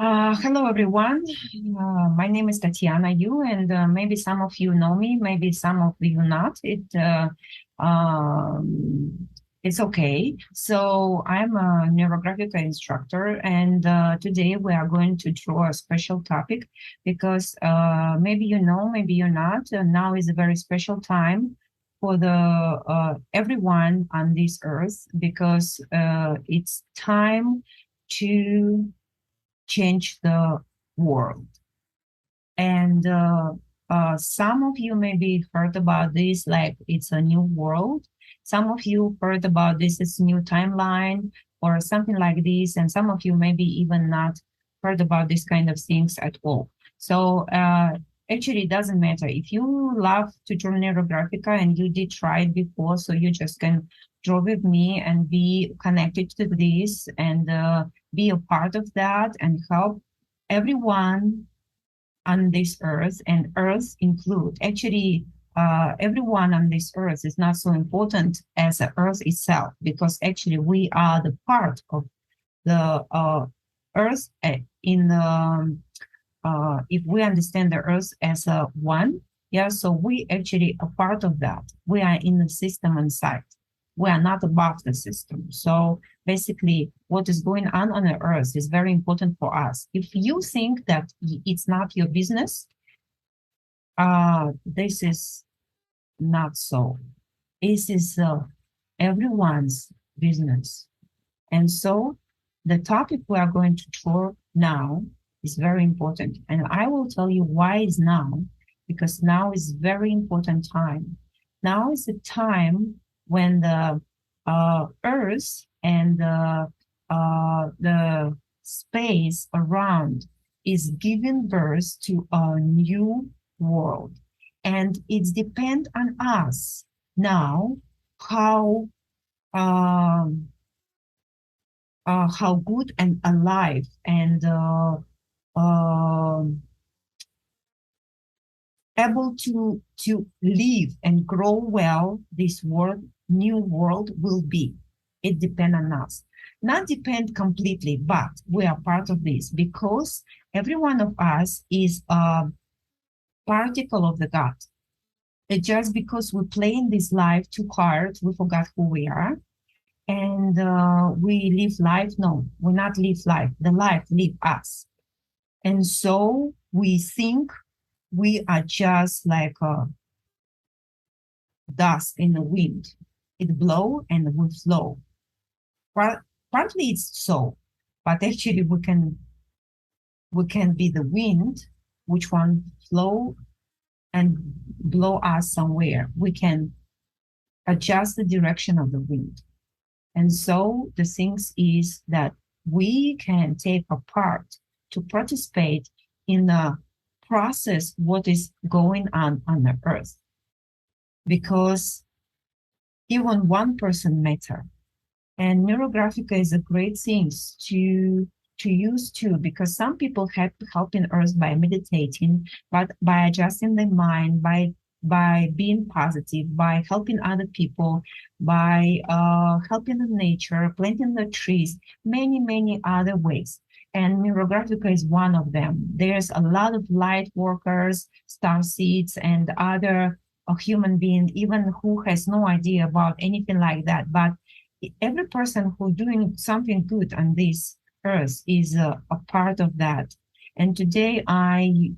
Hello, everyone. My name is Tatiana Yu, and maybe some of you know me, maybe some of you not. It's okay. So I'm a neurographic instructor, and today we are going to draw a special topic because maybe you know, maybe you're not. Now is a very special time for the everyone on this earth because it's time to change the world. And some of you maybe heard about this, like it's a new world. Some of you heard about this, it's new timeline or something like this. And some of you maybe even not heard about this kind of things at all. So actually, it doesn't matter. If you love to draw Neurographica and you did try it before, so you just can draw with me and be connected to this and be a part of that and help everyone on this earth, and earth include actually everyone on this earth is not so important as the earth itself, because actually we are the part of the earth in if we understand the earth as a one, yeah, so we actually a part of that. We are in the system inside. We are not above the system. So basically, what is going on the earth is very important for us. If you think that it's not your business, this is not so. This is everyone's business. And so the topic we are going to talk now is very important. And I will tell you why it's now, because now is very important time. Now is the time when the earth and the space around is giving birth to a new world. And it's depend on us now how um, how good and alive and um able to live and grow well this world, new world will be. It depends on us. Not depend completely, but we are part of this because every one of us is a particle of the God. And just because we play in this life too hard, we forgot who we are and we live life. No, we not live life. The life live us. And so we think we are just like dust in the wind. It blow and we flow. Partly it's so, but actually we can be the wind, which one flow and blow us somewhere. We can adjust the direction of the wind. And so the things is that we can take a part to participate in the process what is going on the earth, because even one person matter. And Neurographica is a great thing to use too, because some people have helping us by meditating, but by adjusting their mind, by being positive, by helping other people, by helping the nature, planting the trees, many other ways. And Neurographica is one of them. There's a lot of light workers, star seeds, and other human being, even who has no idea about anything like that. But every person who doing something good on this earth is a part of that. And today I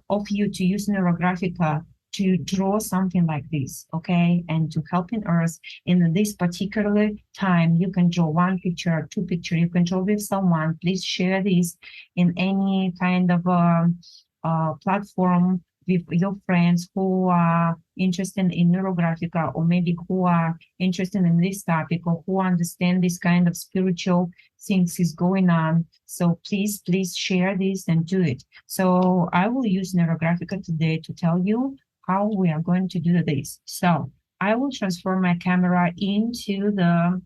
offer you to use Neurographica to draw something like this, okay? And to help in earth in this particular time, you can draw one picture, two picture, you can draw with someone. Please share this in any kind of platform with your friends who are interested in Neurographica, or maybe who are interested in this topic, or who understand this kind of spiritual things is going on. So please share this and do it. So I will use Neurographica today to tell you how we are going to do this. So I will transfer my camera into the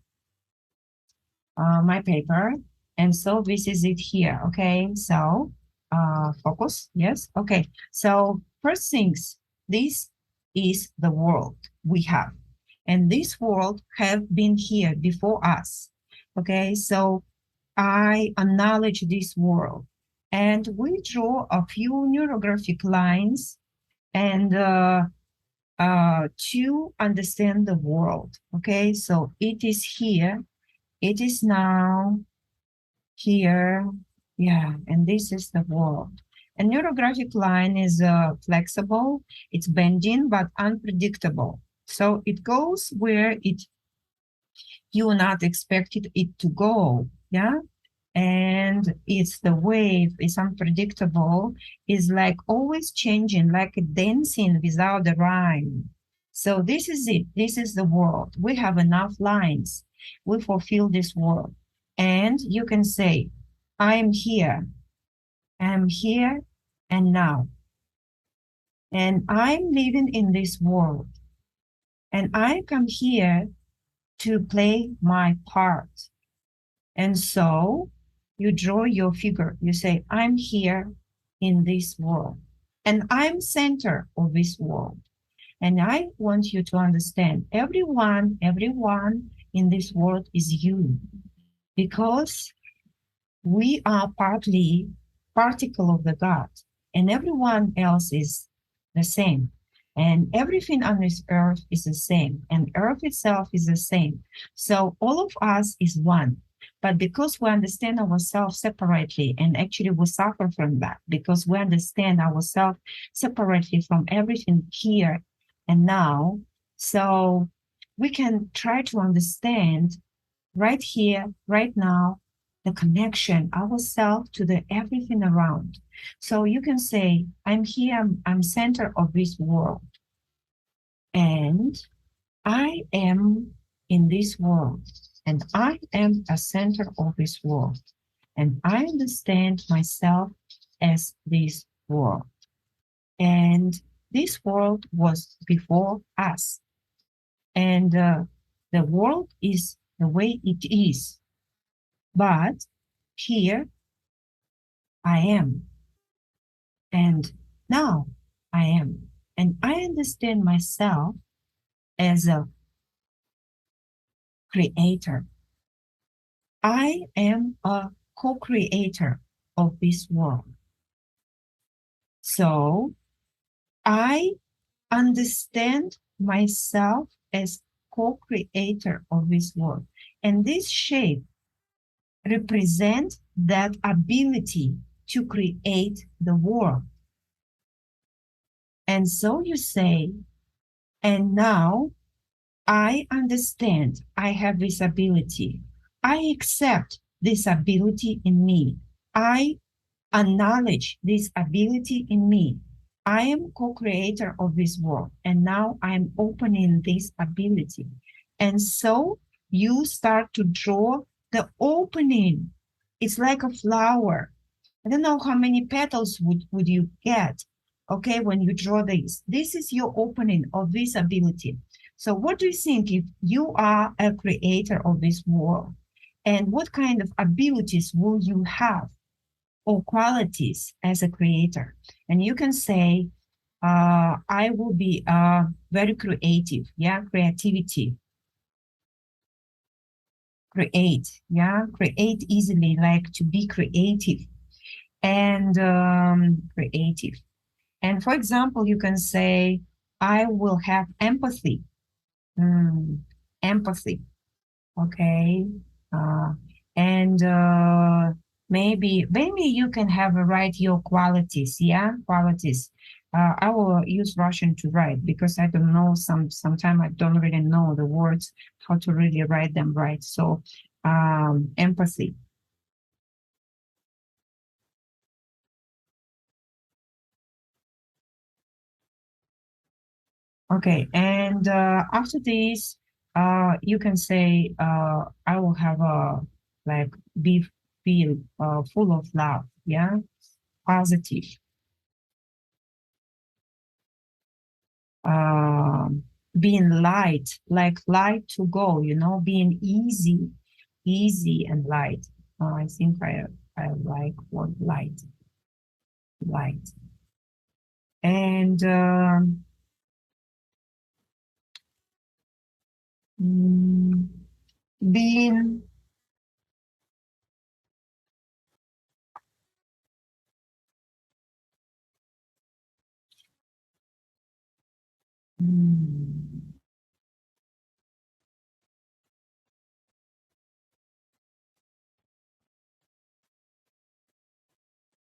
my paper. And so this is it here. Okay, so focus. Yes. Okay. So first things, this is the world we have. And this world have been here before us. Okay, so I acknowledge this world. And we draw a few neurographic lines and to understand the world. Okay, so it is here, it is now, here, yeah, and this is the world. A neurographic line is flexible, it's bending but unpredictable. So it goes where it you not expected it to go. Yeah. And it's the wave, it's unpredictable, it's like always changing, like dancing without the rhyme. So this is it. This is the world. We have enough lines. We fulfill this world. And you can say, I'm here. I'm here and now. And I'm living in this world. And I come here to play my part. And so you draw your figure. You say, I'm here in this world. And I'm center of this world. And I want you to understand everyone in this world is you. Because we are partly particle of the God. And everyone else is the same. And everything on this earth is the same. And earth itself is the same. So all of us is one. But because we understand ourselves separately, and actually we suffer from that, because we understand ourselves separately from everything here and now, so we can try to understand right here, right now, the connection, ourselves to the everything around. So you can say, I'm here, I'm center of this world, and I am in this world, and I am a center of this world, and I understand myself as this world. And this world was before us, and the world is the way it is. But here I am, and now I am. And I understand myself as a creator. I am a co creator of this world. So I understand myself as co creator of this world. And this shape represents that ability to create the world. And so you say, and now I understand I have this ability. I accept this ability in me. I acknowledge this ability in me. I am co-creator of this world, and now I'm opening this ability. And so you start to draw the opening. It's like a flower. I don't know how many petals would you get, okay, when you draw this. This is your opening of this ability. So what do you think if you are a creator of this world? And what kind of abilities will you have or qualities as a creator? And you can say, I will be very creative, yeah, creativity, create, yeah, create easily, like to be creative and creative. And for example, you can say, I will have empathy. Empathy. Okay. Uh, and maybe you can have write your qualities. Yeah, qualities. I will use Russian to write because I don't know sometimes I don't really know the words how to really write them right. So empathy. Okay, and after this, you can say, I will have a like be feel full of love, yeah, positive, um, being light, like light to go, being easy, easy and light. I think I like word light, light, and mm, being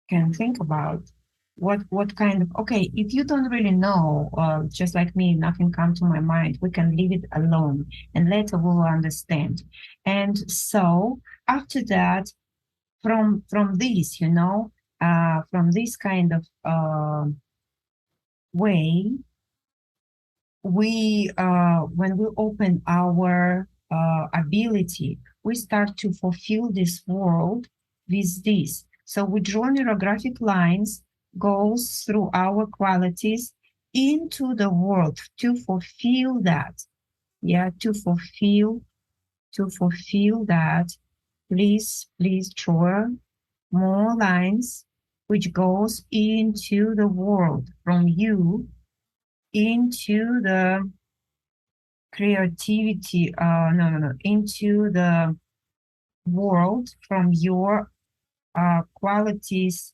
can think about what kind of, okay, if you don't really know, just like me, nothing come to my mind, we can leave it alone and later we'll understand. And so after that, from this, from this kind of way, we when we open our ability, we start to fulfill this world with this. So we draw neurographic lines, goes through our qualities into the world to fulfill that. Yeah, to fulfill that. Please draw more lines which goes into the world from you into the creativity, no, into the world from your qualities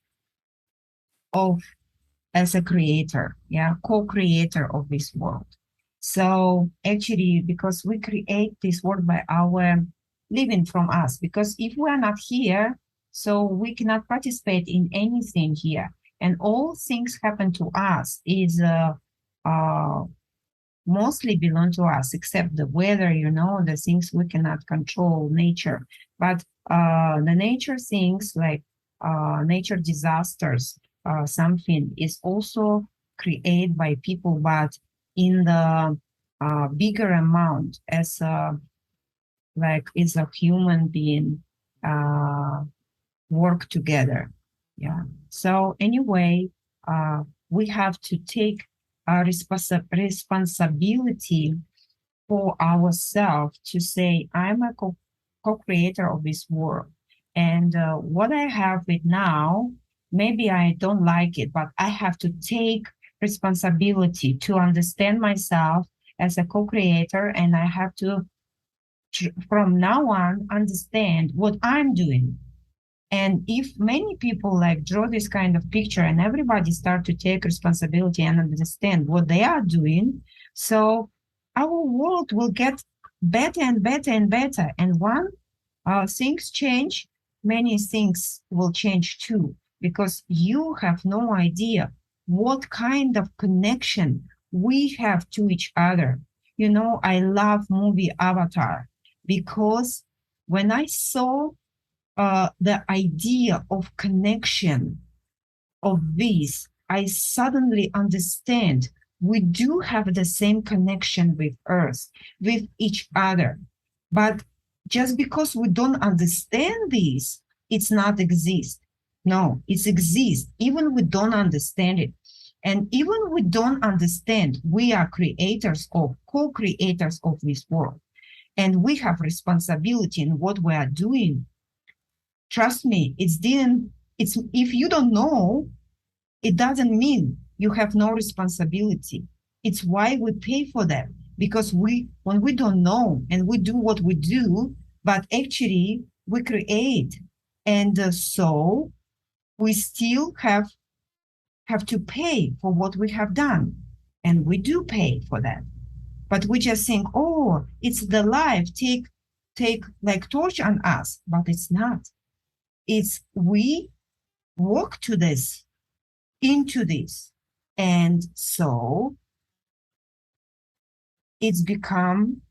of as a creator, yeah, co-creator of this world. So actually, because we create this world by our living from us, because if we are not here, so we cannot participate in anything here. And all things happen to us is uh, mostly belong to us, except the weather, the things we cannot control, nature. But the nature things like nature disasters, something is also created by people, but in the bigger amount as like is a human being work together. Yeah. So anyway, we have to take a responsibility for ourselves to say, I'm a co-creator of this world. And what I have it now, maybe I don't like it, but I have to take responsibility to understand myself as a co-creator, and I have to, from now on, understand what I'm doing. And if many people like draw this kind of picture and everybody start to take responsibility and understand what they are doing, so our world will get better and better and better. And when things change, many things will change too, because you have no idea what kind of connection we have to each other. I love movie Avatar because when I saw the idea of connection of this, I suddenly understand we do have the same connection with Earth, with each other. But just because we don't understand this, it's not exist. No, it exists. Even we don't understand it. And even we don't understand, we are creators of, co-creators of this world. And we have responsibility in what we are doing. Trust me, it's if you don't know, it doesn't mean you have no responsibility. It's why we pay for that. Because when we don't know and we do what we do, but actually we create. And so we still have to pay for what we have done. And we do pay for that. But we just think, oh, it's the life, take like torch on us. But it's not. It's we walk to this, into this. And so it's become,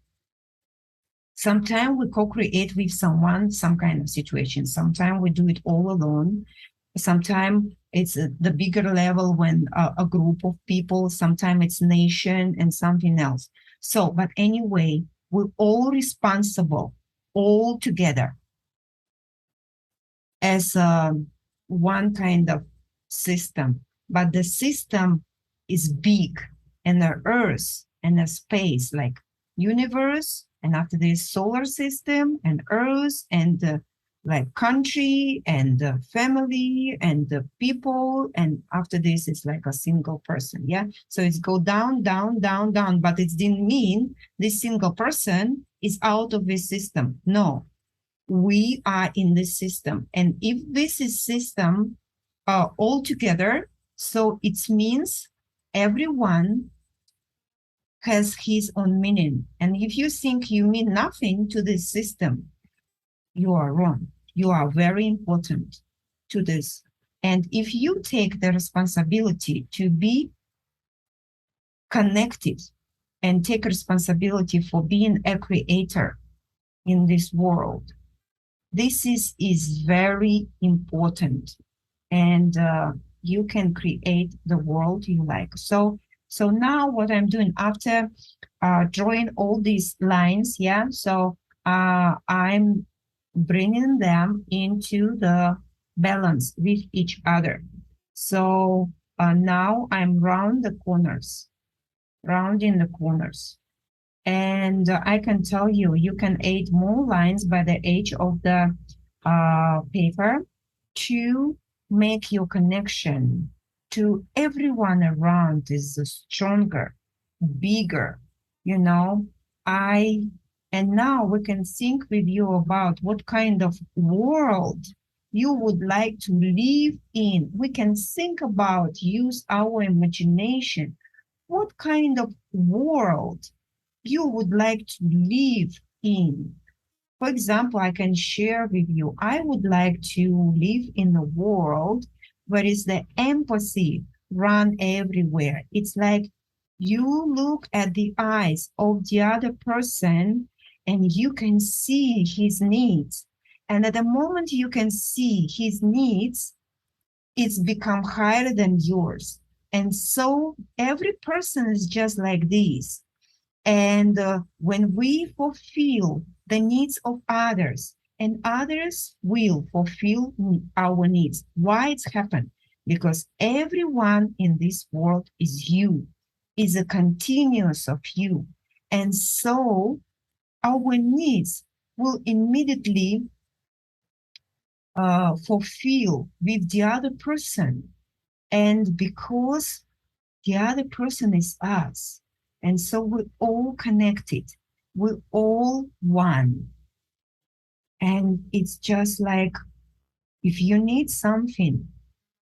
sometimes we co-create with someone, some kind of situation. Sometimes we do it all alone. Sometimes it's the bigger level when a group of people, sometimes it's nation and something else. So, but anyway, we're all responsible, all together as one kind of system, but the system is big, and the earth and the space, like universe, and after this solar system and earth and like country and family and the people, and after this it's like a single person. Yeah, so it's go down down down down, but it didn't mean this single person is out of this system. No, we are in this system. And if this is system all together, so it means everyone has his own meaning. And if you think you mean nothing to this system, you are wrong. You are very important to this And if you take the responsibility to be connected and take responsibility for being a creator in this world, this is very important. And you can create the world you like. So now what I'm doing after drawing all these lines, yeah, so I'm bringing them into the balance with each other. So now I'm rounding the corners. And I can tell you, you can add more lines by the edge of the paper to make your connection to everyone around is stronger, bigger. You know, I, and now we can think with you about what kind of world you would like to live in. We can think about, use our imagination. What kind of world you would like to live in? For example, I can share with you, I would like to live in a world where is the empathy run everywhere. It's like you look at the eyes of the other person and you can see his needs. And at the moment you can see his needs, it's become higher than yours. And so every person is just like this. And when we fulfill the needs of others, and others will fulfill our needs, why it's happened? Because everyone in this world is you, is a continuous of you. And so our needs will immediately fulfill with the other person. And because the other person is us. And so we're all connected. We're all one. And it's just like if you need something,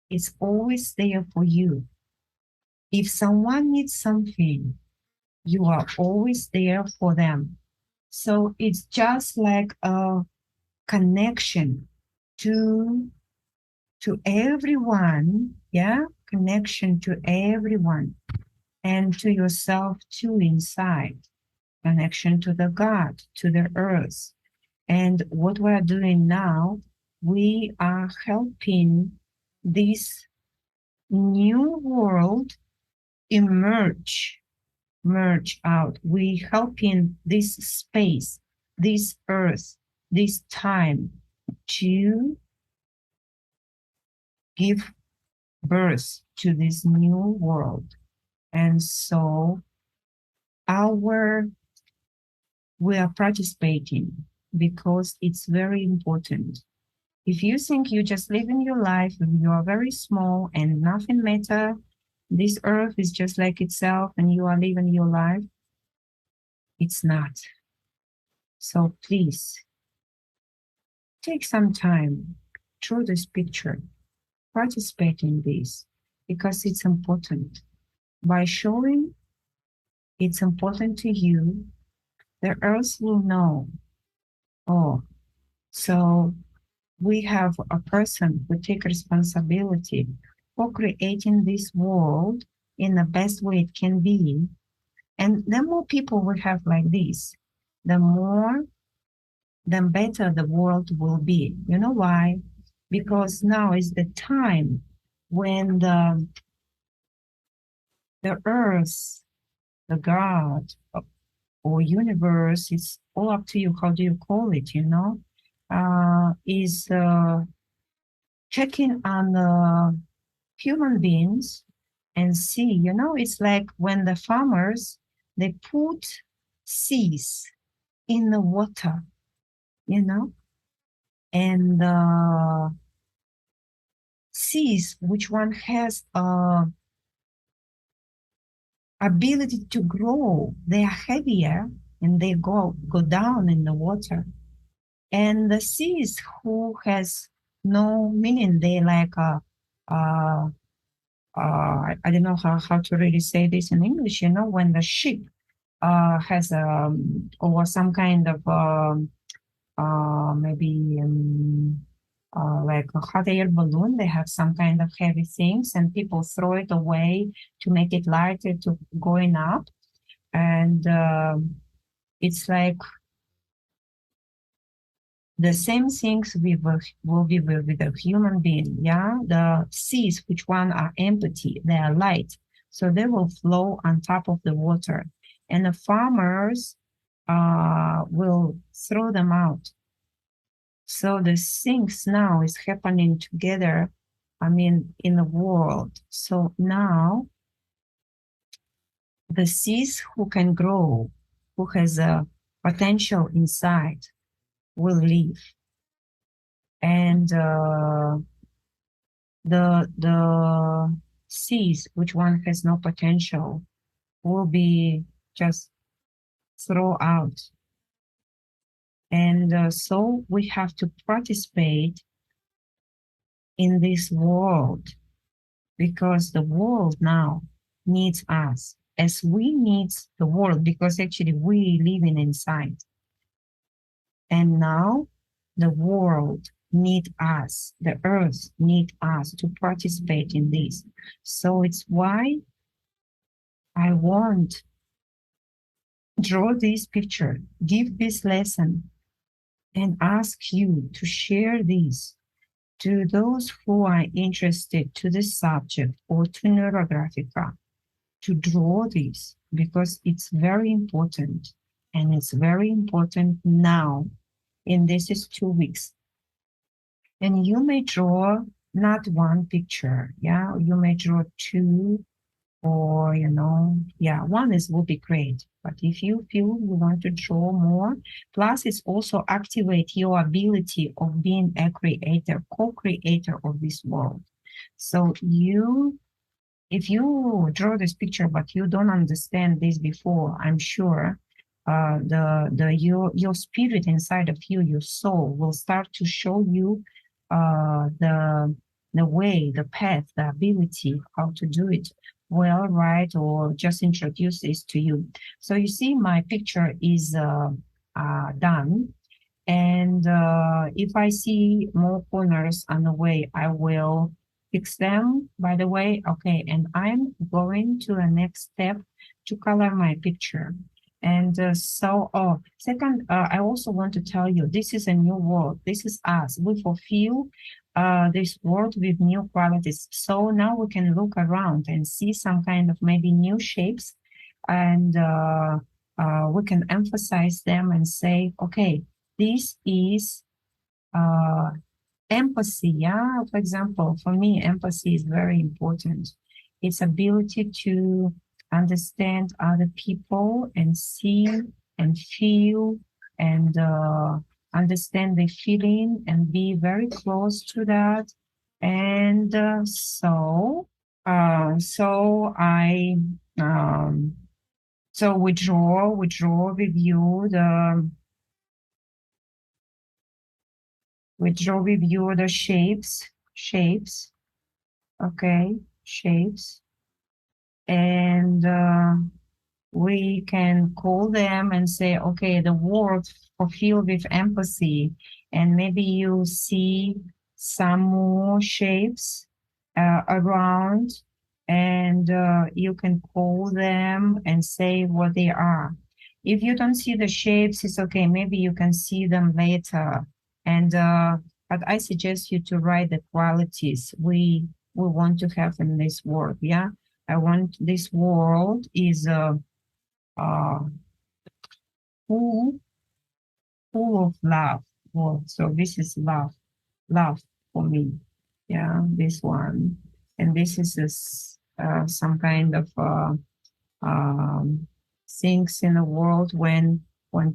it's always there for you. If someone needs something, you are always there for them. So it's just like a connection to everyone, yeah, connection to everyone and to yourself too inside, connection to the God, to the earth. And what we're doing now, we are helping this new world emerge, merge out. We helping this space, this earth, this time to give birth to this new world. And so we are participating because it's very important. If you think you just living your life and you are very small and nothing matter, this earth is just like itself and you are living your life, it's not. So please take some time, draw this picture, participate in this because it's important. By showing it's important to you, the earth will know, oh, so we have a person who take responsibility for creating this world in the best way it can be. And the more people we have like this, the better the world will be. You know why? Because now is the time when the earth, the God or universe, it's all up to you. How do you call it? Is checking on the human beings and see, it's like when the farmers, they put seeds in the water, you know, and seeds, which one has ability to grow, they are heavier and they go down in the water. And the seeds who has no meaning, they like I don't know how to really say this in English, when the sheep has or some kind of maybe like a hot air balloon. They have some kind of heavy things, and people throw it away to make it lighter to going up. And it's like the same things will be with a human being. Yeah, the seas, which one are empty, they are light, so they will flow on top of the water, and the farmers will throw them out. So the things now is happening together, I mean, in the world. So now the seeds who can grow, who has a potential inside, will live. And the seeds, which one has no potential, will be just thrown out. And so we have to participate in this world, because the world now needs us as we need the world, because actually we living inside. And now the world need us, the earth need us to participate in this. So it's why I want draw this picture, give this lesson, and ask you to share this to those who are interested to this subject or to Neurographica, to draw this, because it's very important, and it's very important now. And this is 2 weeks. And you may draw not one picture, yeah, you may draw two, or yeah, one is will be great. But if you feel you want to draw more, plus it's also activate your ability of being a creator, co-creator of this world. So if you draw this picture but you don't understand this before, I'm sure your spirit inside of you, your soul, will start to show you the way, the path, the ability how to do it well, right, or just introduce this to you. So you see, my picture is done, and if I see more corners on the way, I will fix them, by the way. Okay, and I'm going to the next step to color my picture. And second, I also want to tell you, this is a new world. This is us. We fulfill this world with new qualities. So now we can look around and see some kind of maybe new shapes, and we can emphasize them and say, okay, this is empathy. Yeah, for example, for me, empathy is very important. It's ability to understand other people and see and feel and understand the feeling and be very close to that. And so we draw with you the shapes, okay, shapes, and we can call them and say, okay, the world fulfilled with empathy, and maybe you see some more shapes around, and you can call them and say what they are. If you don't see the shapes, it's okay. Maybe you can see them later. And but I suggest you to write the qualities we want to have in this world. Yeah, I want this world is uh, full of love. Well, so this is love for me. Yeah, this one, and this is some kind of um, things in the world when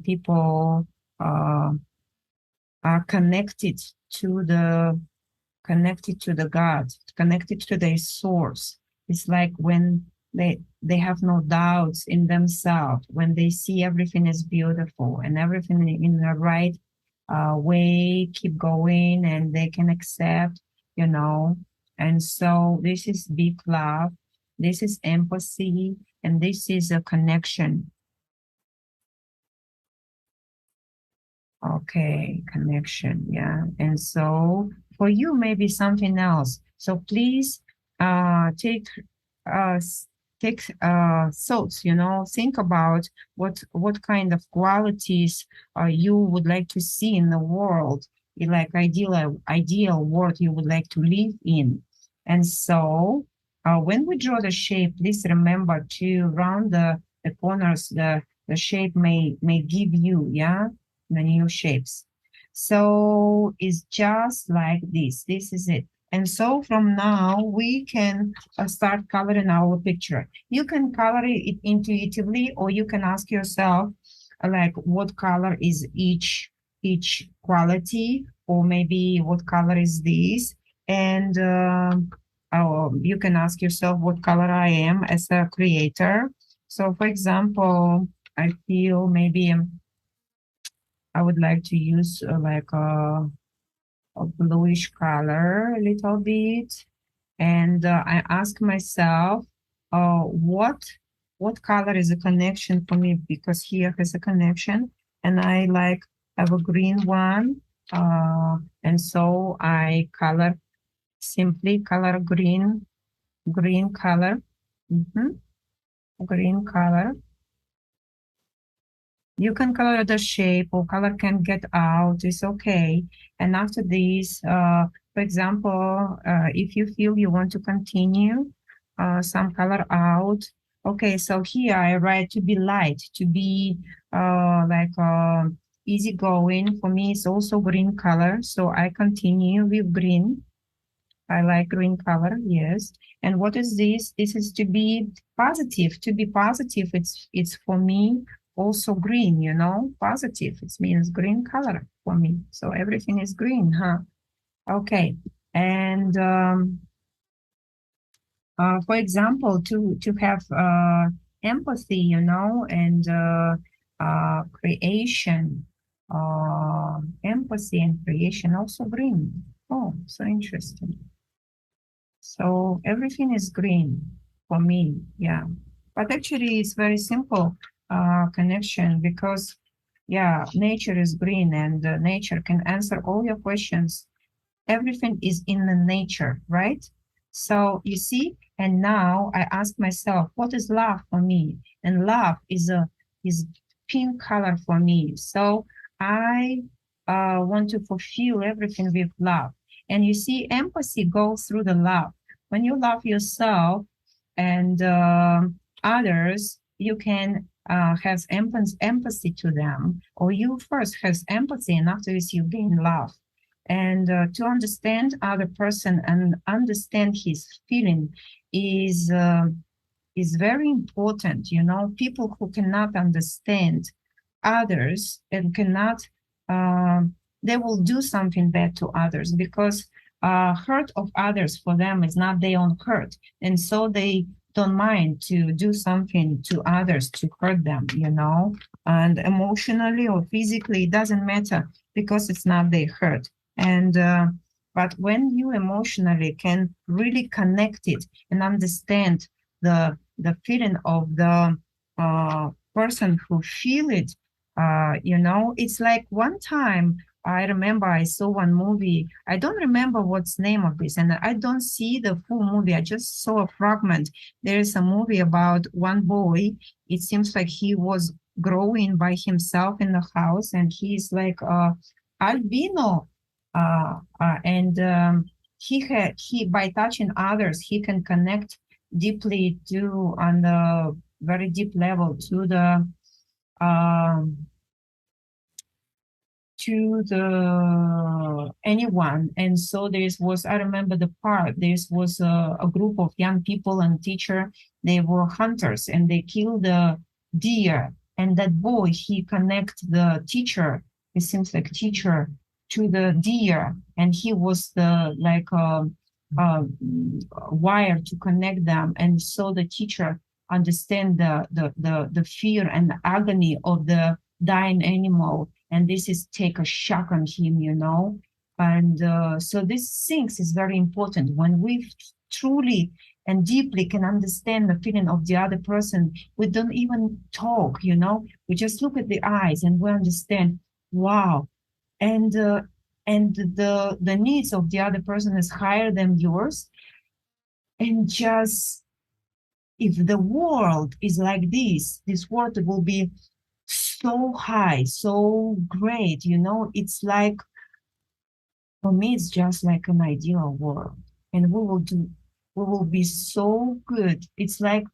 people are connected to the God, connected to their source. It's like when they have no doubts in themselves, when they see everything is beautiful and everything in the right way, keep going, and they can accept, And so this is big love, this is empathy, and this is a connection. Okay, connection, yeah. And so For you, maybe something else. So please take thoughts, think about what kind of qualities you would like to see in the world, like ideal world you would like to live in. And so when we draw the shape, please remember to round the corners. The shape may give you, the new shapes. So it's just like this. This is it. And so from now we can start coloring our picture. You can color it intuitively, or you can ask yourself, like, what color is each quality, or maybe what color is this, and you can ask yourself what color I am as a creator. So, for example, I feel maybe I would like to use like a bluish color a little bit. And I ask myself, what color is a connection for me? Because here has a connection, and I like have a green one. And so I simply color green color, green color. You can color the shape, or color can get out, it's okay. And after this, for example, if you feel you want to continue some color out, okay, so here I write to be light, to be like easygoing. For me, it's also green color, so I continue with green. I like green color, yes. And what is this? This is to be positive. To be positive, it's for me also green, positive. It means green color for me. So everything is green, huh? Okay. And for example, to have empathy, and creation, empathy and creation, also green. Oh, so interesting. So everything is green for me, yeah. But actually, it's very simple connection, because, yeah, nature is green, and nature can answer all your questions. Everything is in the nature, right? So you see, and now I ask myself, what is love for me? And love is pink color for me. So I want to fulfill everything with love. And you see, empathy goes through the love. When you love yourself and others, you can have empathy to them, or you first have empathy, and afterwards you gain love. And to understand other person and understand his feeling is very important. People who cannot understand others and cannot, they will do something bad to others, because hurt of others for them is not their own hurt, and so they don't mind to do something to others to hurt them, and emotionally or physically, it doesn't matter, because it's not their hurt. And but when you emotionally can really connect it and understand the feeling of the person who feel it, it's like one time I remember I saw one movie. I don't remember what's the name of this, and I don't see the full movie. I just saw a fragment. There is a movie about one boy. It seems like he was growing by himself in the house, and he's like albino, and he by touching others, he can connect deeply on the very deep level to the anyone. And so I remember the part, there was a group of young people and teacher. They were hunters, and they killed the deer, and that boy, he connect the teacher, it seems like teacher, to the deer, and he was the wire to connect them. And so the teacher understand the fear and the agony of the dying animal, and this is take a shock on him. And so these things is very important. When we truly and deeply can understand the feeling of the other person, we don't even talk, we just look at the eyes and we understand, wow. And and the needs of the other person is higher than yours, and just if the world is like this world will be so high, so great, you know. It's like, for me, it's just like an ideal world. And we will be so good. It's like,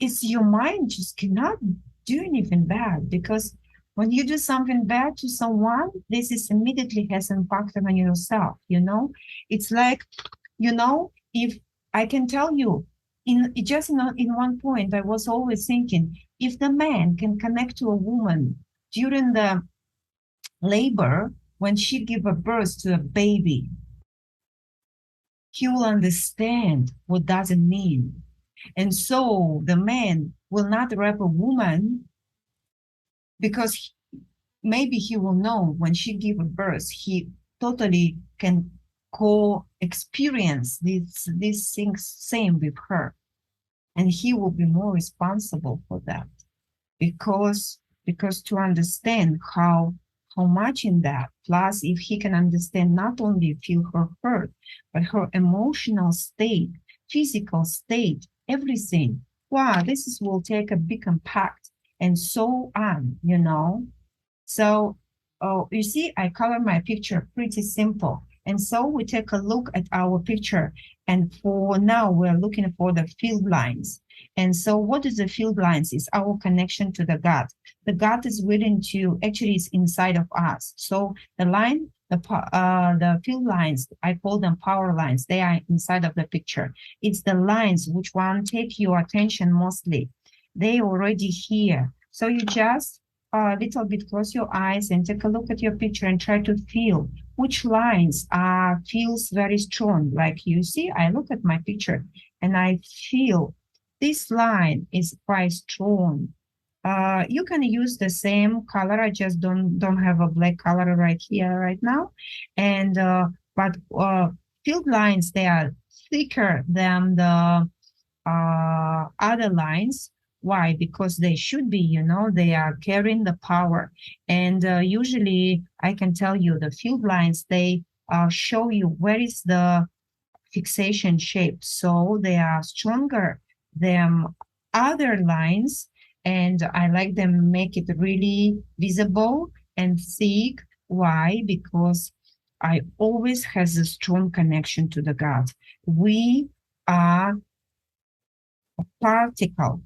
it's your mind just cannot do anything bad, because when you do something bad to someone, this is immediately has impact on yourself, you know. It's like, you know, if I can tell you, in one point, I was always thinking, if the man can connect to a woman during the labor, when she give a birth to a baby, he will understand what does it mean. And so the man will not rape a woman, because maybe he will know when she give a birth, he totally can co-experience these things same with her. And he will be more responsible for that, because to understand how much in that, plus if he can understand, not only feel her hurt, but her emotional state, physical state, everything, wow, this is, will take a big impact, and so on, you know. So, oh, you see, I color my picture pretty simple. And so we take a look at our picture. And for now, we're looking for the field lines. And so what is the field lines? Is our connection to the God. The God is willing to, actually it's inside of us. So the line, the field lines, I call them power lines. They are inside of the picture. It's the lines which one take your attention mostly. They already here. So you just a little bit, close your eyes and take a look at your picture and try to feel which lines feels very strong. Like, you see, I look at my picture and I feel this line is quite strong. You can use the same color. I just don't have a black color right here right now. And but field lines, they are thicker than the other lines. Why? Because they should be, you know, they are carrying the power. And usually, I can tell you, the field lines, they show you where is the fixation shape. So they are stronger than other lines. And I like them make it really visible and thick. Why? Because I always has a strong connection to the God. We are particle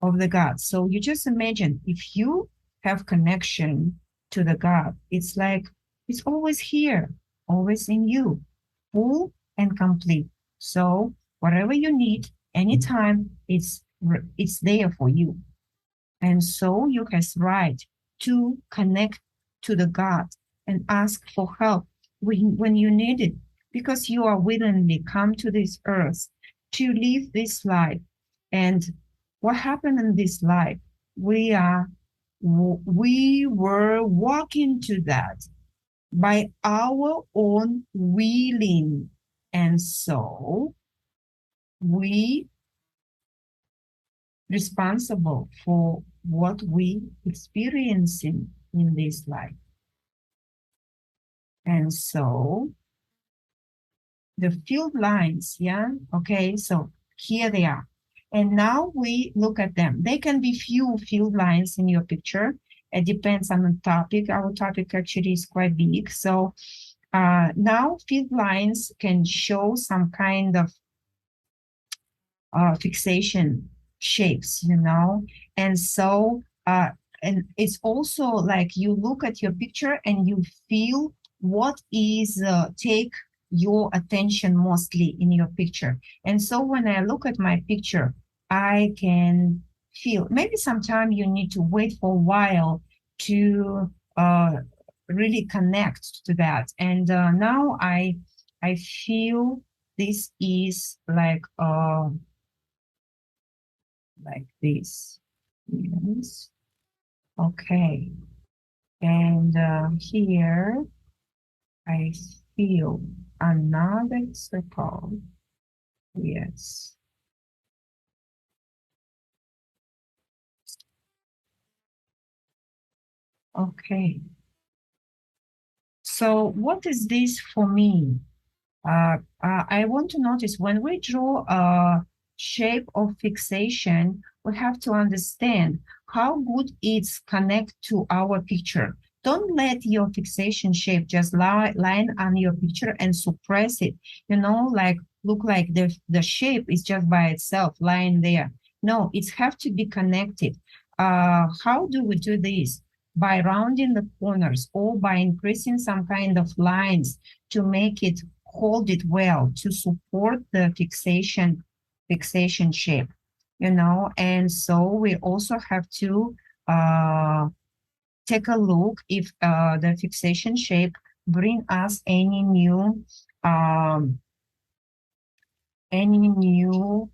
of the God. So you just imagine, if you have connection to the God, it's like it's always here, always in you, full and complete. So whatever you need, anytime, it's there for you. And so you have right to connect to the God and ask for help when you need it, because you are willingly come to this earth to live this life. And what happened in this life? We were walking to that by our own willing. And so we responsible for what we experiencing in this life. And so the field lines, yeah, okay, so here they are. And now we look at them. They can be few field lines in your picture. It depends on the topic. Our topic actually is quite big. So now field lines can show some kind of fixation shapes, you know. And so and it's also like you look at your picture and you feel what is take your attention mostly in your picture. And so when I look at my picture, I can feel, maybe sometime you need to wait for a while to really connect to that. And now I feel this is like this. Yes. Okay. And here I feel another circle. Yes. Okay. So what is this for me? I want to notice when we draw a shape of fixation, we have to understand how good it's connect to our picture. Don't let your fixation shape just line on your picture and suppress it. You know, like look like the shape is just by itself lying there. No, it have to be connected. How do we do this? By rounding the corners or by increasing some kind of lines to make it hold it well to support the fixation shape, you know. And so we also have to take a look if the fixation shape bring us um, any new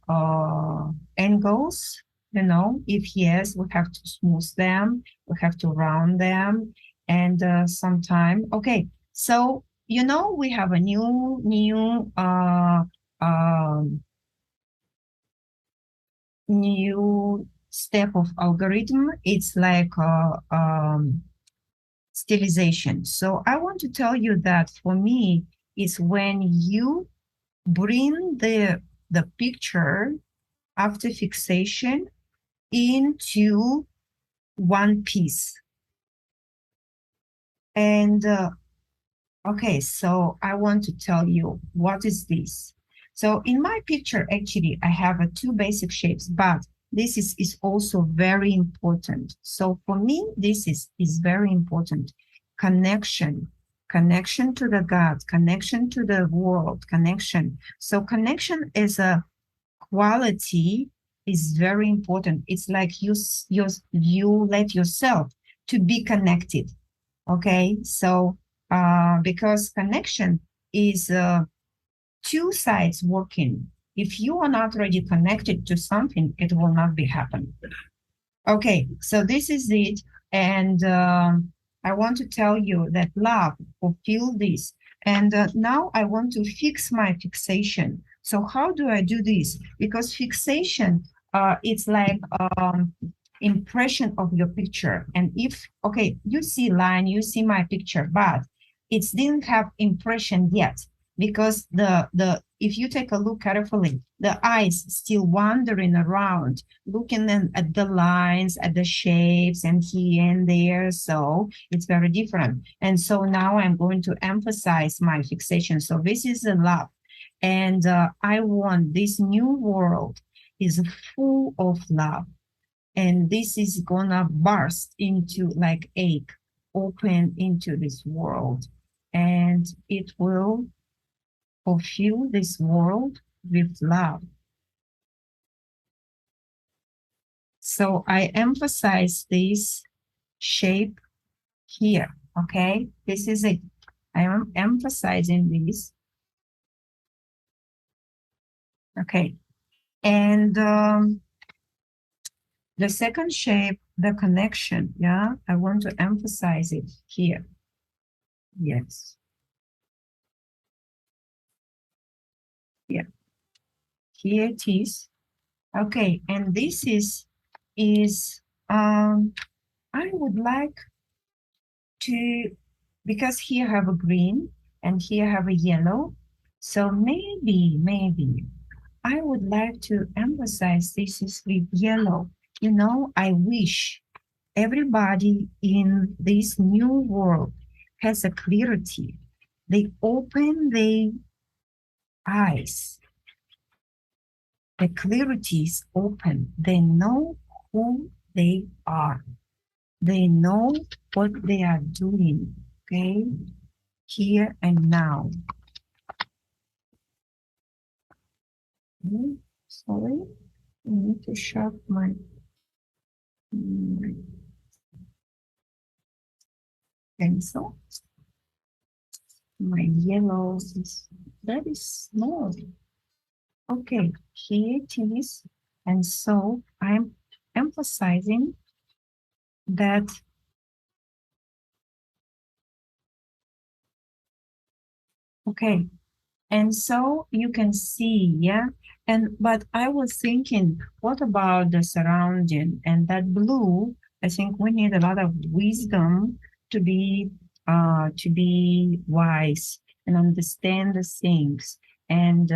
angles, you know. If yes, we have to smooth them, we have to round them, and sometime. Okay, so you know we have a um, new step of algorithm. It's like stylization. So I want to tell you that for me, it's when you bring the picture after fixation into one piece. And okay, so I want to tell you what is this. So in my picture, actually, I have two basic shapes, but this is also very important. So for me, this is very important. Connection to the God, connection to the world, connection. So connection is a quality is very important. It's like you let yourself to be connected. Okay, so because connection is two sides working. If you are not already connected to something, it will not be happen. Okay, so this is it, and I want to tell you that love fulfill this. And now I want to fix my fixation. So how do I do this? Because fixation, it's like impression of your picture. And if, okay, you see line, you see my picture, but it didn't have impression yet because the if you take a look carefully, the eyes still wandering around, looking at the lines, at the shapes, and here and there. So it's very different. And so now I'm going to emphasize my fixation. So this is a love. And I want this new world is full of love. And this is gonna burst into like egg, open into this world. And it will fulfill this world with love. So I emphasize this shape here, okay? This is it. I am emphasizing this. Okay. And the second shape, the connection, yeah? I want to emphasize it here. Yes. Yeah. Here it is. Okay, and this is I would like to, because here I have a green and here I have a yellow. So maybe I would like to emphasize this is with yellow. You know, I wish everybody in this new world has a clarity. They open their eyes. The clarity is open. They know who they are. They know what they are doing. Okay, here and now. Sorry, I need to sharpen my pencil. My yellow is very small. Okay, here it is. And so I'm emphasizing that. Okay, and so you can see, yeah. And but I was thinking, what about the surrounding and that blue? I think we need a lot of wisdom to be to be wise and understand the things and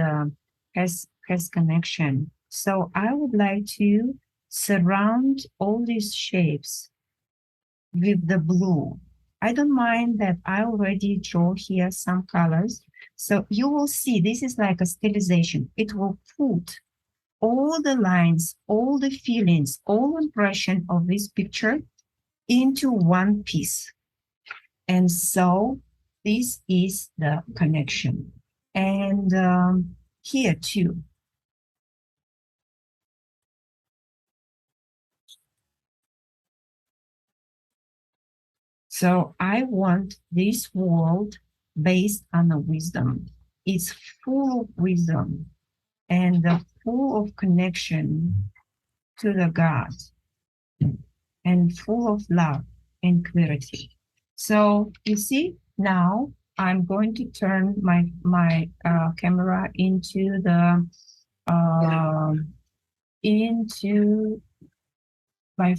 has connection. So I would like to surround all these shapes with the blue. I don't mind that I already draw here some colors. So you will see this is like a stylization. It will put all the lines, all the feelings, all impression of this picture into one piece. And so this is the connection. And here too. So I want this world based on the wisdom. It's full of wisdom and full of connection to the God and full of love and clarity. So you see, now I'm going to turn my camera into the into by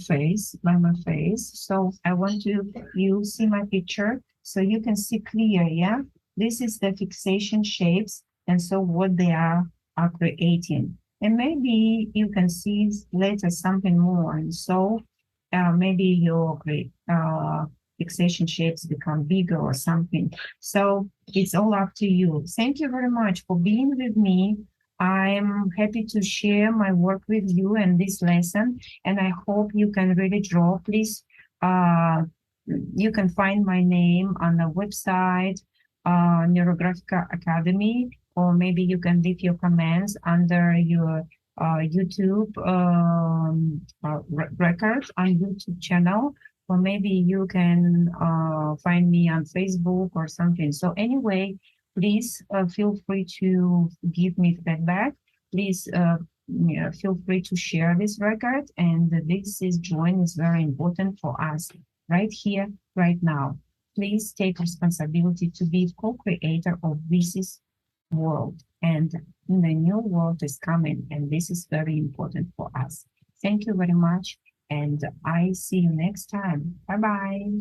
my face. So I want you see my picture so you can see clear, yeah? This is the fixation shapes and so what they are creating. And maybe you can see later something more. And so maybe your fixation shapes become bigger or something. So it's all up to you. Thank you very much for being with me. I'm happy to share my work with you and this lesson, and I hope you can really draw. Please, you can find my name on the website, Neurographica Academy, or maybe you can leave your comments under your YouTube records on YouTube channel, or maybe you can find me on Facebook or something. So anyway, please feel free to give me feedback. Please feel free to share this record. And this is join is very important for us right here, right now. Please take responsibility to be co-creator of this world. And the new world is coming, and this is very important for us. Thank you very much. And I see you next time. Bye-bye.